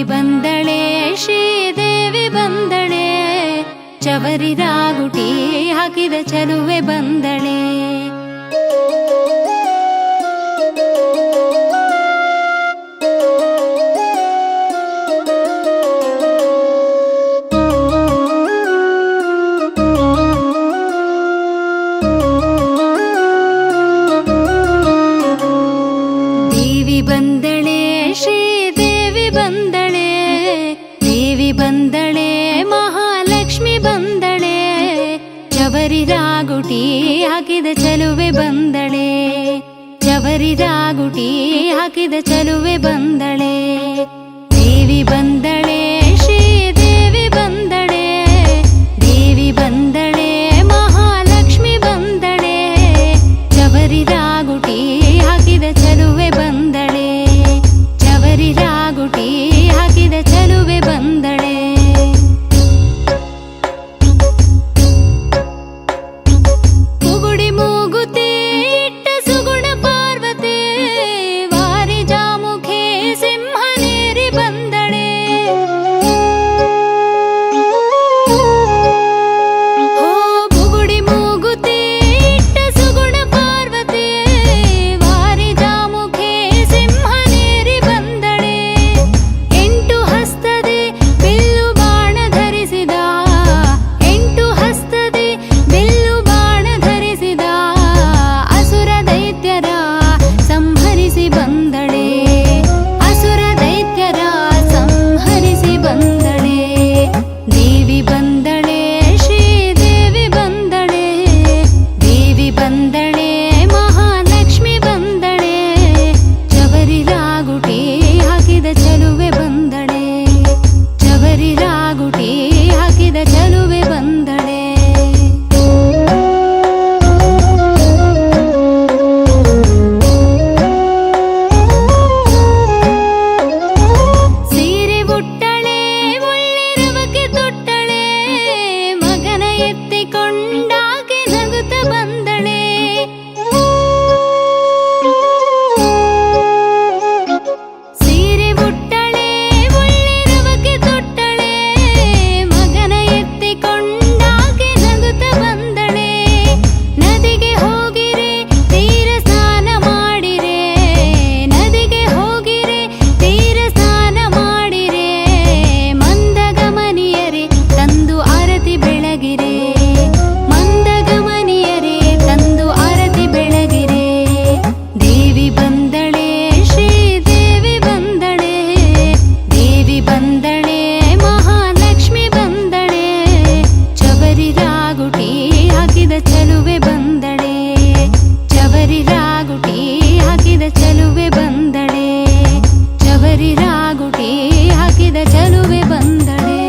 ಬಂದಳೆ ಶ್ರೀದೇವಿ ಬಂದಳೆ, ಚವರಿ ರಾಗುಟಿ ಹಾಕಿದ ಚಲುವೆ ಬಂದಳೆ. ಬಂದಳೆ ಶ್ರೀದೇವಿ ಬಂದಳೆ, ದೇವಿ ಬಂದಳೆ ಮಹಾಲಕ್ಷ್ಮಿ ಬಂದಳೆ, ಚವರಿ ರಾಗುಟಿ ಹಾಕಿದ ಚಲುವೆ ಬಂದಳೆ, ಚವರಿ ರಾಗುಟಿ ಹಾಕಿದ ಚಲುವೆ ಬಂದಳೆ. ದೇವಿ ಬಂದಳೆ ಶ್ರೀದೇವಿ ಬಂದಳೆ, ದೇವಿ ಬಂದಳೆ ಮಹಾಲಕ್ಷ್ಮಿ ಬಂದಳೆ, ಚವರಿ ರಾಗುಟಿ ಹಾಕಿದ ಚಲುವೆ ಬಂದಳೆ, ಚವರಿ ರಾಗುಟಿ ಹಾಕಿದ ಚಲುವೆ ಬಂದಳೆ. ಪುಗುಡಿ ಮೂಗುತಿ ಇಟ್ಟ ಸುಗುಣ ಪಾರ್ವತಿ, ವಾರಿ ಜಾಮುಖೆ ಸಿಂಹನೇರಿ ಬಂದಳೆ. ಹೋ ಪುಗುಡಿ ಮೂಗುತಿ ಇಟ್ಟ ಸುಗುಣ ಪಾರ್ವತಿ, ವಾರಿ ಜಾಮುಖೆ ಸಿಂಹನೇರಿ ಬಂದಳೆ. ಎಂಟು ಹಸ್ತದೆ ಬಿಲ್ಲು ಬಾಣ ಧರಿಸಿದ, ಎಂಟು ಹಸ್ತದೆ ಬಿಲ್ಲು ಬಾಣ ಧರಿಸಿದ, ಅಸುರ ದೈತ್ಯರ ಸಂಹರಿಸಿ ಬಂದಳೆ, ಅಸುರ ದೈತ್ಯರ ಸಂಹರಿಸಿ ಬಂದಳೆ. ದೇವಿ ಬಂದಳೆ ಶ್ರೀದೇವಿ ಬಂದಳೆ, ದೇವಿ ಬಂದಳೆ ಮಹಾಲಕ್ಷ್ಮಿ ಬಂದಳೆ, ಚವರಿ ರಾಗುಟಿ ಹಾಕಿದ ಚಲುವೆ ಬಂದಳೆ, ಚವರಿ ರಾಗುಟಿ ಹಾಕಿದ ಚಲುವೆ ಬಂದಳೆ. ಸೀರೆ ಉಟ್ಟಳೆ ಒಳ್ಳೆರವಕ್ಕೆ ತೊಟ್ಟಳೆ, ಮಗನ ಎತ್ತಿಕೊಂಡಾಕೆ ನಗುತ್ತ ಬಂದಳೆ. ಸೀರೆ ಉಟ್ಟಳೆ ಒಳ್ಳೆರವಕ್ಕೆ ತೊಟ್ಟಳೆ, ಮಗನ ಎತ್ತಿಕೊಂಡಾಕೆ ನಗುತ್ತ ಬಂದಳೆ. ನದಿಗೆ ಹೋಗಿರೆ ತೀರ ಸ್ನಾನ ಮಾಡಿರೆ, ನದಿಗೆ ಹೋಗಿರೆ ತೀರ ಸ್ನಾನ ಮಾಡಿರೆ, ಮಂದಗಮನಿಯರೆ ತಂದು ಆರತಿ ಬೆಳಗಿರೆ, ಮಂದಗಮನಿಯರೆ ತಂದು ಆರತಿ ಬೆಳಗಿರೆ. ದೇವಿ ಬಂದಳೆ ಶ್ರೀದೇವಿ ಬಂದಳೆ, ದೇವಿ ಬಂದಳೆ ಮಹಾಲಕ್ಷ್ಮಿ ಬಂದಳೆ, ಚವರಿ ರಾಗುಟಿ ಹಾಕಿದ ಚಲುವೆ ಬಂದಳೆ, ಚವರಿ ರಾಗುಟಿ ಹಾಕಿದ ಚಲುವೆ ಬಂದಳೆ, ಚವರಿ ರಾಗುಟಿ ಹಾಕಿದ ಚಲುವೆ ಬಂದಳೆ.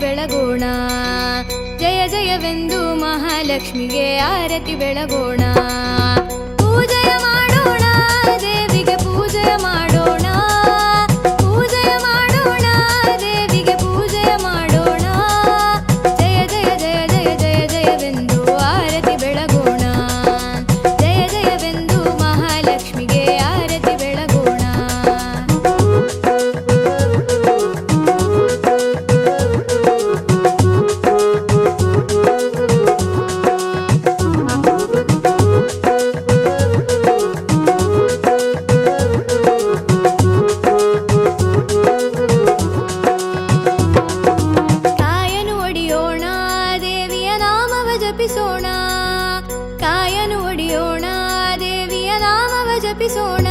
ಬೆಳಗೋಣ. ಜಯ ಜಯ ಜಯವೆಂದು ಮಹಾಲಕ್ಷ್ಮಿಗೆ ಆರತಿ ಬೆಳಗೋಣ. ಪೂಜೆಯ ಮಾಡೋಣ ದೇವಿಗೆ, ಪೂಜೆಯ ಮಾಡೋಣ, ಪೂಜೆಯ ಮಾಡೋಣ ದೇವಿಗೆ, ಪೂಜೆಯ ಮಾಡೋಣ. ಜಯ ಜಯ ಜಯ ಜಯ ಜಯ ಜಯವೆಂದು ಆರತಿ ಬೆಳಗೋಣ. ಜಯ ಜಯವೆಂದು ಮಹಾಲಕ್ಷ್ಮಿಗೆ ಆರತಿ ಬೆಳಗೋಣ. ಕಾಯನು ಒಡೆಯೋಣ ದೇವಿಯ ನಾಮವ ಜಪಿಸೋಣ, ಕಾಯನು ಒಡೆಯೋಣ ದೇವಿಯ ನಾಮವ ಜಪಿಸೋಣ.